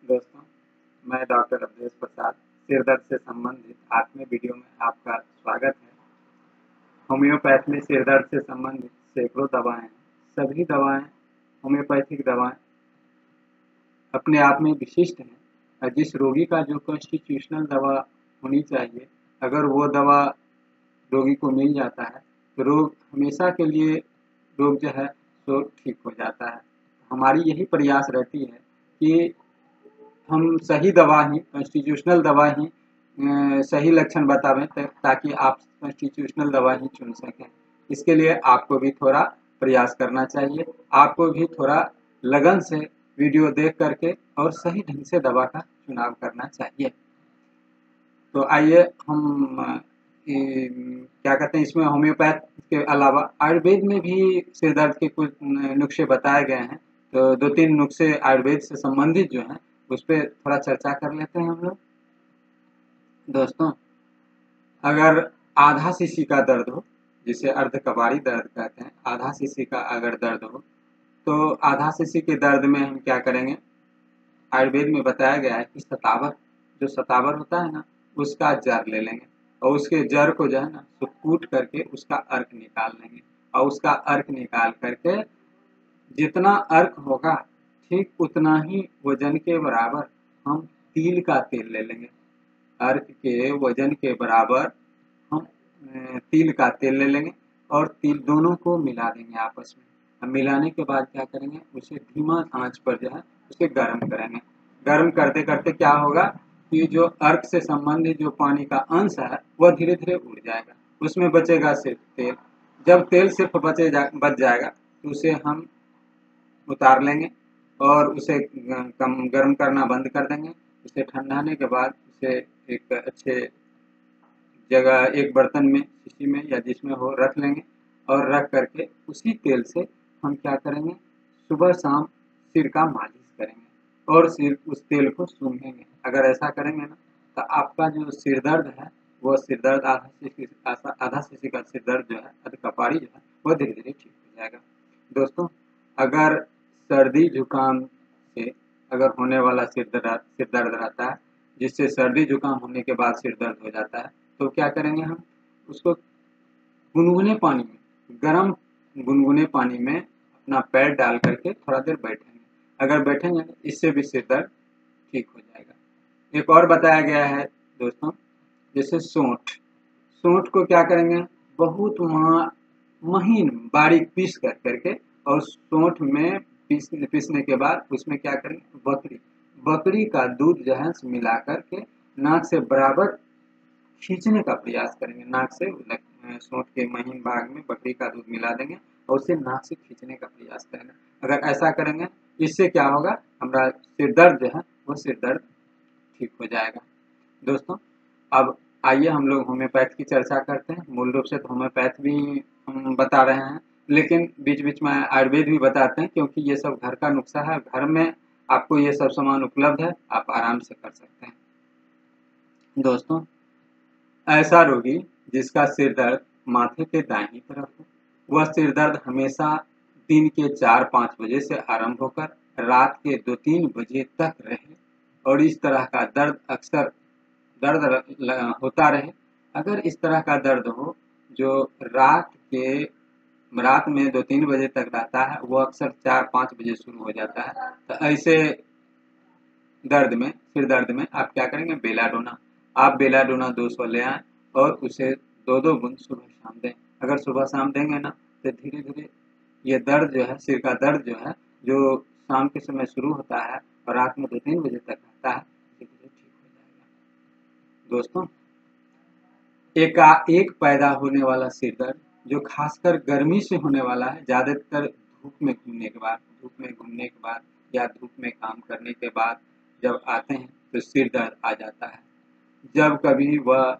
दोस्तों, मैं डॉक्टर अवधेश प्रसाद सिर दर्द से संबंधित 8वें वीडियो में आपका स्वागत है। होम्योपैथ में सिर दर्द से संबंधित सैकड़ों दवाएं हैं। सभी दवाएं होम्योपैथिक दवाएं अपने आप में विशिष्ट हैं और जिस रोगी का जो कॉन्स्टिट्यूशनल दवा होनी चाहिए, अगर वो दवा रोगी को मिल जाता है तो रोग हमेशा के लिए रोग जो है तो ठीक हो जाता है। हमारी यही प्रयास रहती है कि हम सही दवा ही कॉन्स्टिट्यूशनल दवा ही सही लक्षण बतावें ताकि आप कॉन्स्टिट्यूशनल दवा ही चुन सकें। इसके लिए आपको भी थोड़ा प्रयास करना चाहिए, आपको भी थोड़ा लगन से वीडियो देख करके और सही ढंग से दवा का चुनाव करना चाहिए। तो आइए हम क्या कहते हैं, इसमें होम्योपैथ के अलावा आयुर्वेद में भी सिर दर्द के कुछ नुस्खे बताए गए हैं। तो 2-3 नुस्खे आयुर्वेद से संबंधित जो हैं उस पर थोड़ा चर्चा कर लेते हैं हम लोग। दोस्तों, अगर आधा सीसी का दर्द हो, जिसे अर्धकबाड़ी दर्द कहते हैं, आधा सीसी का अगर दर्द हो तो आधा सीसी के दर्द में हम क्या करेंगे, आयुर्वेद में बताया गया है कि सतावर, जो सतावर होता है ना, उसका जड़ ले लेंगे और उसके जड़ को जो है ना तो कूट करके उसका अर्क निकाल लेंगे और उसका अर्क निकाल करके जितना अर्क होगा ठीक उतना ही वजन के बराबर हम तिल का तेल ले लेंगे। अर्क के वजन के बराबर हम तिल का तेल ले लेंगे और तिल दोनों को मिला देंगे आपस में। अब मिलाने के बाद क्या करेंगे, उसे धीमा आंच पर जो है उसे गर्म करेंगे। गर्म करते करते क्या होगा कि जो अर्क से संबंधित जो पानी का अंश है वह धीरे धीरे उड़ जाएगा, उसमें बचेगा सिर्फ तेल। जब तेल सिर्फ बच जाएगा तो उसे हम उतार लेंगे और उसे कम गर्म करना बंद कर देंगे। उसे ठंडाने के बाद उसे एक अच्छे जगह, एक बर्तन में, शीशी में या जिसमें हो, रख लेंगे और रख करके उसी तेल से हम क्या करेंगे, सुबह शाम सिर का मालिश करेंगे और सिर उस तेल को सूंघेंगे। अगर ऐसा करेंगे ना तो आपका जो सिर दर्द है, वो सिर दर्द आधा शीशी का सिर दर्द जो है, अर्धकपाड़ी जो है, वो धीरे धीरे ठीक हो जाएगा। दोस्तों, अगर सर्दी जुकाम से अगर होने वाला सिर दर्द रहता है, जिससे सर्दी जुकाम होने के बाद सिर दर्द हो जाता है, तो क्या करेंगे, हम उसको गुनगुने पानी में, गरम गुनगुने पानी में अपना पैर डाल करके थोड़ा देर बैठेंगे। अगर बैठेंगे तो इससे भी सिर दर्द ठीक हो जाएगा। एक और बताया गया है दोस्तों, जैसे सोंठ, सोंठ को क्या करेंगे, बहुत महीन बारीक पीस कर करके और सोंठ में पीसने के बाद उसमें क्या करेंगे, बकरी का दूध जो है मिला करके नाक से बराबर खींचने का प्रयास करेंगे। नाक से सोंठ के महीन भाग में बकरी का दूध मिला देंगे और उसे नाक से खींचने का प्रयास करेंगे। अगर ऐसा करेंगे, इससे क्या होगा, हमारा सिर दर्द जो है वो सिर दर्द ठीक हो जाएगा। दोस्तों, अब आइए हम लोग होम्योपैथ की चर्चा करते हैं। मूल रूप से तो होम्योपैथ भी हम बता रहे हैं, लेकिन बीच बीच में आयुर्वेद भी बताते हैं, क्योंकि ये सब घर का नुस्खा है। घर में आपको ये सब सामान उपलब्ध है, आप आराम से कर सकते हैं। दोस्तों, ऐसा रोगी जिसका सिर दर्द माथे के दाहिनी तरफ हो, वह सिर दर्द हमेशा दिन के 4-5 बजे से आरंभ होकर रात के 2-3 बजे तक रहे और इस तरह का दर्द अक्सर होता रहे। अगर इस तरह का दर्द हो जो रात में 2-3 बजे तक रहता है, वो अक्सर 4-5 बजे शुरू हो जाता है, तो ऐसे सिर दर्द में आप क्या करेंगे, बेलाडोना, आप बेलाडोना 200 ले आएँ और उसे 2-2 बूंद सुबह शाम दें। अगर सुबह शाम देंगे ना तो धीरे धीरे ये दर्द जो है, सिर का दर्द जो है, जो शाम के समय शुरू होता है और रात में 2-3 बजे तक रहता है, धीरे धीरे ठीक हो जाएगा। दोस्तों, एकाएक पैदा होने वाला सिर दर्द, जो खासकर गर्मी से होने वाला है, ज़्यादातर धूप में घूमने के बाद या धूप में काम करने के बाद जब आते हैं तो सिर दर्द आ जाता है। जब कभी वह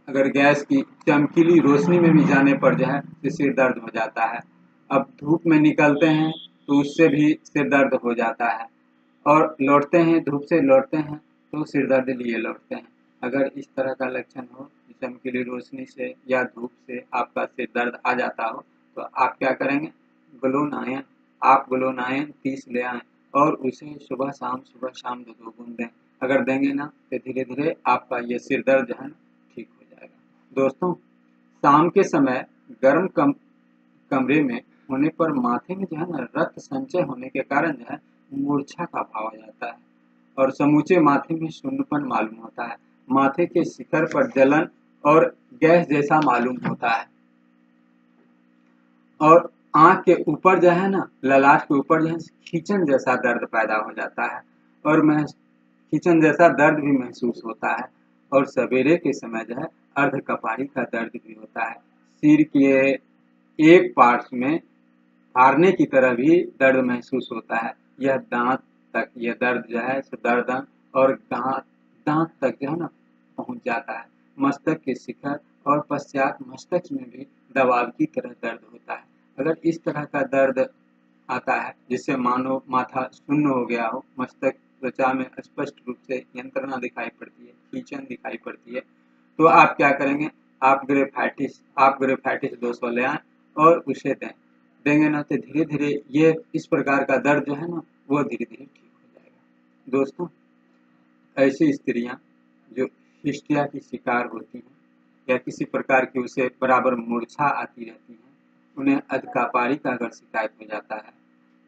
अगर गैस की चमकीली रोशनी में भी जाने पर जो है तो सिर दर्द हो जाता है। अब धूप में निकलते हैं तो उससे भी सिर दर्द हो जाता है और लौटते हैं, धूप से लौटते हैं तो सिर दर्द लिए लौटते हैं। अगर इस तरह का लक्षण हो, चमकीली रोशनी से या धूप से आपका सिर दर्द आ जाता हो, तो आप क्या करेंगे, ग्लोनायन, आप ग्लोनायन 30 ले आएँ और उसे सुबह शाम 2-2 बूंद दें। अगर देंगे ना तो धीरे धीरे आपका ये सिर दर्द जो है ना ठीक हो जाएगा। दोस्तों, शाम के समय गर्म कमरे में होने पर माथे में जो है ना रक्त संचय होने के कारण जो है मूर्छा का भाव आ जाता है और समूचे माथे में शून्यपन मालूम होता है। माथे के शिखर पर जलन और गैस जैसा मालूम होता है और आंख के ऊपर जो है ना ललाट के ऊपर जो है खींचन जैसा दर्द पैदा हो जाता है और खींचन जैसा दर्द भी महसूस होता है और सवेरे के समय जो है अर्ध कपारी का दर्द भी होता है। सिर के एक पार्श्व में फाड़ने की तरह भी दर्द महसूस होता है। यह दांत तक यह दर्द जो है गर्दन और दांत तक जो है ना पहुंच जाता है। मस्तक के शिखर और पश्चात मस्तक में भी दबाव की तरह दर्द होता है। अगर इस तरह का दर्द आता है जिससे मानो माथा शून्य हो गया हो, मस्तक त्वचा में स्पष्ट रूप से यंत्रणा दिखाई पड़ती है, खींचन दिखाई पड़ती है, तो आप क्या करेंगे, आप ग्रेफाइटिस 200 ले आएं और उसे देंगे ना तो धीरे धीरे ये इस प्रकार का दर्द जो है ना वो धीरे धीरे ठीक हो जाएगा। दोस्तों, ऐसी स्त्रियां जो हिस्टिया की शिकार होती हैं या किसी प्रकार की उसे बराबर मूर्छा आती रहती हैं, उन्हें अधकापारी का अगर शिकायत हो जाता है,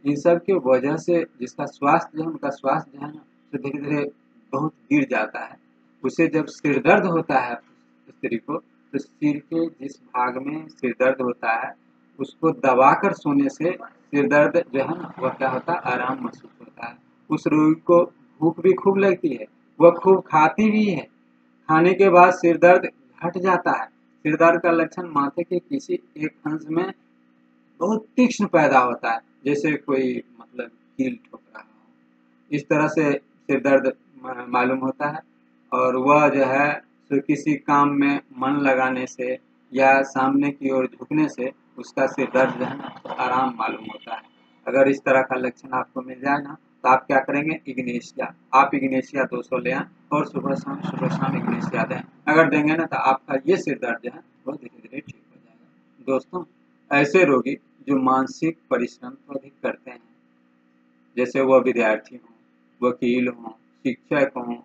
इन सब के वजह से जिसका स्वास्थ्य है उनका स्वास्थ्य जो है ना तो धीरे धीरे बहुत गिर जाता है। उसे जब सिर दर्द होता है स्त्री को, तो सिर के जिस भाग में सिर दर्द होता है उसको दबाकर सोने से सिर दर्द जो है ना वह क्या होता है, आराम महसूस होता है। उस रोगी को भूख भी खूब लगती है, वह खूब खाती भी है, खाने के बाद सिर दर्द घट जाता है। सिर दर्द का लक्षण माथे के किसी एक अंश में बहुत तीक्ष्ण पैदा होता है, जैसे कोई मतलब कील ठोक रहा हो, इस तरह से सिर दर्द मालूम होता है। और वह जो है तो किसी काम में मन लगाने से या सामने की ओर झुकने से उसका सिर दर्द जो है ना आराम मालूम होता है। अगर इस तरह का लक्षण आपको मिल जाए ना तो आप क्या करेंगे, इग्नेशिया, आप इग्नेशिया 200 ले आएं और सुबह शाम इग्नेशिया दें। अगर देंगे ना तो आपका ये सिर दर्द जो है वो धीरे धीरे ठीक हो जाएगा। दोस्तों, ऐसे रोगी जो मानसिक परिश्रम को अधिक करते हैं, जैसे वह विद्यार्थी हों, वकील हों, शिक्षक हों,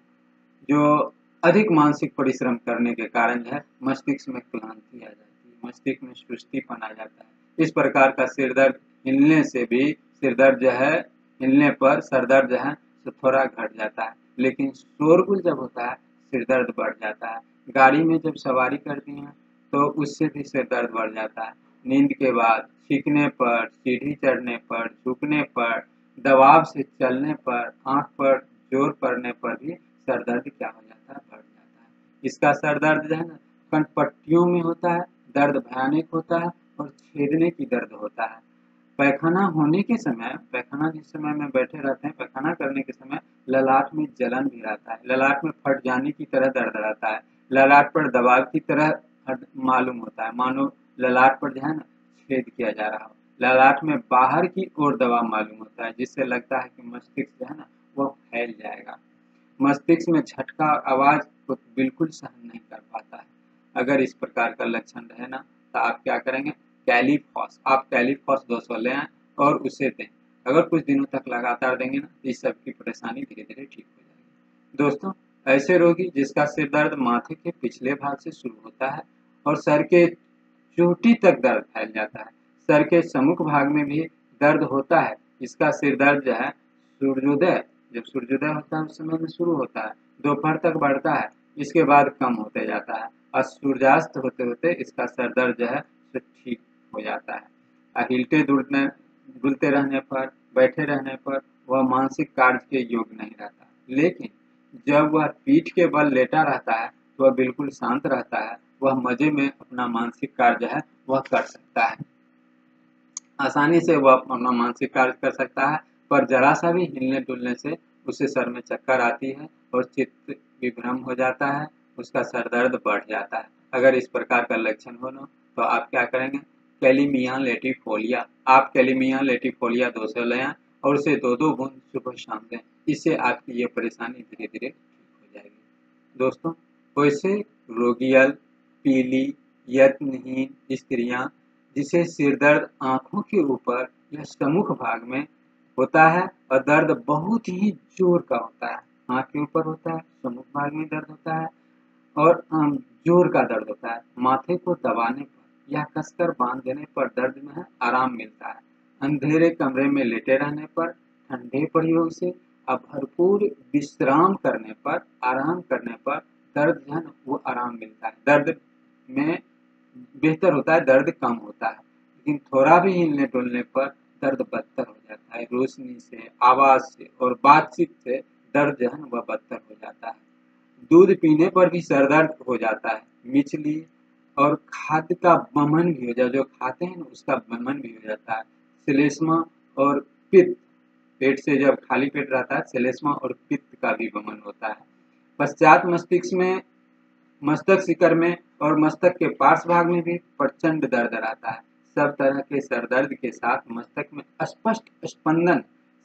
जो अधिक मानसिक परिश्रम करने के कारण जो है मस्तिष्क में क्लांति आ जाती है, मस्तिष्क में सुस्तीपन आ जाता है। इस प्रकार का सिर दर्द हिलने से भी सिर दर्द जो है हिलने पर सर दर्द जो है तो थोड़ा घट जाता है, लेकिन शोरगुल जब होता है सिर दर्द बढ़ जाता है। गाड़ी में जब सवारी करती हैं तो उससे भी सिर दर्द बढ़ जाता है। नींद के बाद, छींकने पर, सीढ़ी चढ़ने पर, झुकने पर, दबाव से चलने पर, आंख पर जोर पड़ने पर भी सर दर्द क्या हो जाता है, बढ़ जाता है। इसका सर दर्द जो है ना कनपट्टियों में होता है, दर्द भयानक होता है और छेदने की दर्द होता है। पैखाना होने के समय, पैखाना जिस समय में बैठे रहते हैं, पैखाना करने के समय ललाट में जलन भी रहता है, ललाट में फट जाने की तरह दर्द रहता है, ललाट पर दबाव की तरह मालूम होता है, मानो ललाट पर जो है ना छेद किया जा रहा हो। ललाट में बाहर की ओर दबाव मालूम होता है, जिससे लगता है कि मस्तिष्क जो है ना वह फैल जाएगा। मस्तिष्क में झटका और आवाज को बिल्कुल सहन नहीं कर पाता है। अगर इस प्रकार का लक्षण रहे ना तो आप क्या करेंगे, कैलीफॉस, आप कैलीफॉस 200 ले आएं और उसे दें। अगर कुछ दिनों तक लगातार देंगे ना तो इस सब की परेशानी धीरे धीरे ठीक हो जाएगी। दोस्तों, ऐसे रोगी जिसका सिर दर्द माथे के पिछले भाग से शुरू होता है और सर के चोटी तक दर्द फैल जाता है, सर के सम्मुख भाग में भी दर्द होता है, इसका सिर दर्द जो है सूर्योदय, जब सूर्योदय होता है उस समय में शुरू होता है, दोपहर तक बढ़ता है, इसके बाद कम होते जाता है और सूर्यास्त होते होते इसका सर दर्द जो है तो ठीक हो जाता है। हिलते डुलते रहने पर, बैठे रहने पर वह मानसिक कार्य के योग्य नहीं रहता, लेकिन जब वह पीठ के बल लेटा रहता है तो वह बिल्कुल शांत रहता है, वह मजे में अपना मानसिक कार्य है वह कर सकता है, आसानी से वह अपना मानसिक कार्य कर सकता है। पर जरा सा भी हिलने डुलने से उसे सर में चक्कर आती है और चित्त विभ्रम हो जाता है, उसका सर दर्द बढ़ जाता है। अगर इस प्रकार का लक्षण हो ना तो आप क्या करेंगे, कैलीमिया लेटिफोलिया, आप कैलीमिया लेटिफोलिया 200 ले आएं और उसे 2-2 बूंद सुबह शाम दें, इससे आपकी ये परेशानी धीरे धीरे ठीक हो जाएगी। दोस्तों, वैसे रोगियल, पीली, यत्नहीन स्त्रियां जिसे सिर दर्द आंखों के ऊपर या सम्मुख भाग में होता है और दर्द बहुत ही जोर का होता है। आँख के ऊपर होता है, सम्मुख भाग में दर्द होता है और जोर का दर्द होता है। माथे को दबाने पर या कसकर बांध देने पर दर्द में है आराम मिलता है। अंधेरे कमरे में लेटे रहने पर, ठंडे प्रयोग से और भरपूर विश्राम करने पर, आराम करने पर दर्द जो है ना वो आराम मिलता है। दर्द में बेहतर होता है, दर्द कम होता है। लेकिन थोड़ा भी हिलने डुलने पर दर्द बदतर हो जाता है। रोशनी से, आवाज से और बातचीत से दर्द जो है ना वह बदतर हो जाता है। दूध पीने पर भी सर दर्द हो जाता है। मिचली और खाद्य का वमन भी हो जाता है, जो खाते हैं ना उसका वमन भी हो जाता है। श्लेष्मा और पित्त, पेट से जब खाली पेट रहता है श्लेष्मा और पित्त का भी वमन होता है। पश्चात मस्तिष्क में, मस्तक शिखर में और मस्तक के पार्श्व भाग में भी प्रचंड दर्द रहता है। सब तरह के सरदर्द के साथ मस्तक में स्पष्ट स्पंदन।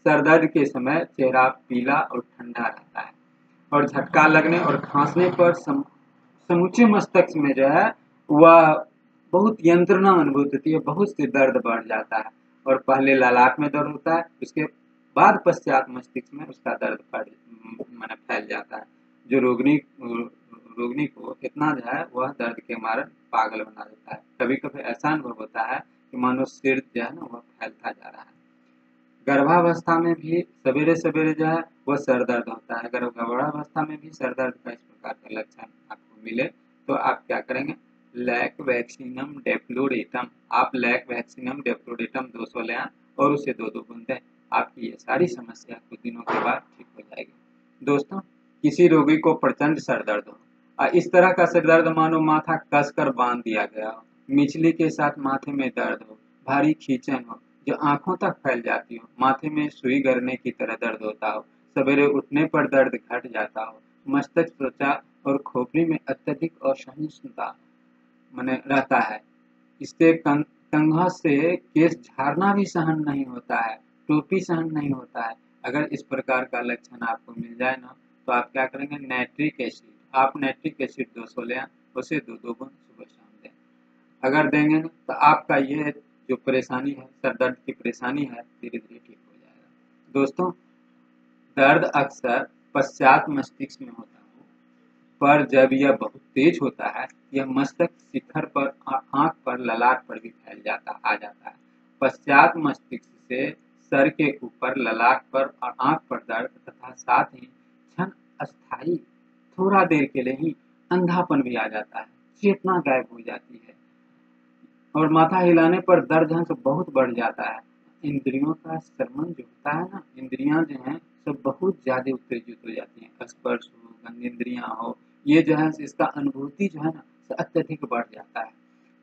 सरदर्द के समय चेहरा पीला और ठंडा रहता है और झटका लगने और खांसने पर समूचे मस्तक में जो है वह बहुत यंत्रणा अनुभूत होती है, बहुत से दर्द बढ़ जाता है और पहले ललाट में दर्द होता है, उसके बाद पश्चात मस्तिष्क में उसका दर्द माने फैल जाता है, जो रोगिणी को इतना जो है वह दर्द के मारे पागल बना देता है। कभी कभी ऐसा अनुभव होता है कि मानो सिर जो है ना वह फैलता जा रहा है। गर्भावस्था में भी सवेरे सवेरे जो है वह सर दर्द होता है। अगर गर्भावस्था में भी सर दर्द का इस प्रकार का लक्षण आपको मिले तो आप क्या करेंगे, लैक वैक्सीनम डेफ्लोरेटम, आप लैक वैक्सीनम डेफ्लोरेटम 200 लें और उसे 2-2 बूंद दें। आपकी ये सारी समस्या कुछ दिनों के बाद ठीक हो जाएगी। दोस्तों, किसी रोगी को प्रचंड सर दर्द हो, इस तरह का सर दर्द मानो माथा कसकर बांध दिया गया हो, मिचली के साथ माथे में दर्द हो, भारी खींचन हो जो आंखों तक फैल जाती हो, माथे में सुई गरने की तरह दर्द होता हो, सवेरे उठने पर दर्द घट जाता हो, मस्तक, त्वचा और खोपड़ी में अत्यधिक असहिष्णुता मने रहता है, इससे कंघा से केस झाड़ना भी सहन नहीं होता है, टोपी सहन नहीं होता है। अगर इस प्रकार का लक्षण आपको मिल जाए ना तो आप क्या करेंगे, नाइट्रिक एसिड, आप नाइट्रिक एसिड 200 लें, उसे 2-2 बूंद सुबह शाम दें। अगर देंगे ना तो आपका ये जो परेशानी है, सर दर्द की परेशानी है, धीरे धीरे ठीक हो जाएगा। दोस्तों, दर्द अक्सर पश्चात मस्तिष्क में होता है, पर जब यह बहुत तेज होता है यह मस्तक शिखर पर और आंख पर, ललाट पर भी फैल जाता आ जाता है। पश्चात मस्तिष्क से सर के ऊपर, ललाट पर और आंख पर दर्द तथा साथ ही क्षण अस्थायी थोड़ा देर के लिए ही अंधापन भी आ जाता है, चेतना गायब हो जाती है और माथा हिलाने पर दर्द है सब बहुत बढ़ जाता है। इंद्रियों का श्रवण जो होता है ना, इंद्रियां जो हैं सब बहुत ज्यादा उत्तेजित हो जाती हैं। स्पर्श हो, गंध इंद्रियां हो, ये जो है इसका अनुभूति जो है ना अत्यधिक बढ़ जाता है।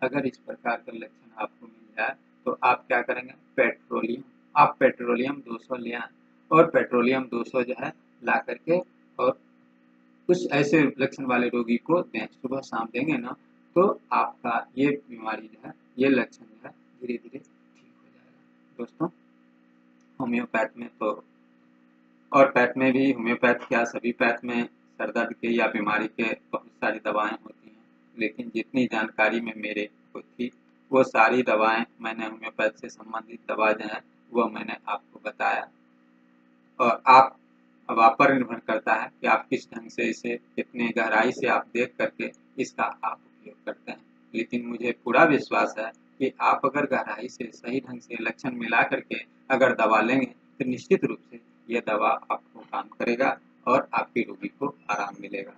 अगर इस प्रकार का लक्षण आपको मिल जाए तो आप क्या करेंगे, पेट्रोलियम, आप पेट्रोलियम 200 ले आए और पेट्रोलियम 200 जो है ला करके और कुछ ऐसे लक्षण वाले रोगी को दें, सुबह शाम देंगे ना तो आपका ये बीमारी जो है, ये लक्षण जो है धीरे धीरे ठीक हो जाएगा। दोस्तों, होम्योपैथ में तो और पैथ में भी, होम्योपैथ क्या सभी पैथ में सर दर्द के या बीमारी के बहुत सारी दवाएं होती हैं, लेकिन जितनी जानकारी में मेरे को थी वो सारी दवाएं मैंने होम्योपैथ से संबंधित दवा जो है वो मैंने आपको बताया। और आप पर निर्भर करता है कि आप किस ढंग से इसे, कितने गहराई से आप देख करके इसका आप उपयोग करते हैं। लेकिन मुझे पूरा विश्वास है कि आप अगर गहराई से सही ढंग से लक्षण मिला करके अगर दवा लेंगे तो निश्चित रूप से यह दवा आपको काम करेगा और आपके रोगी को आराम मिलेगा।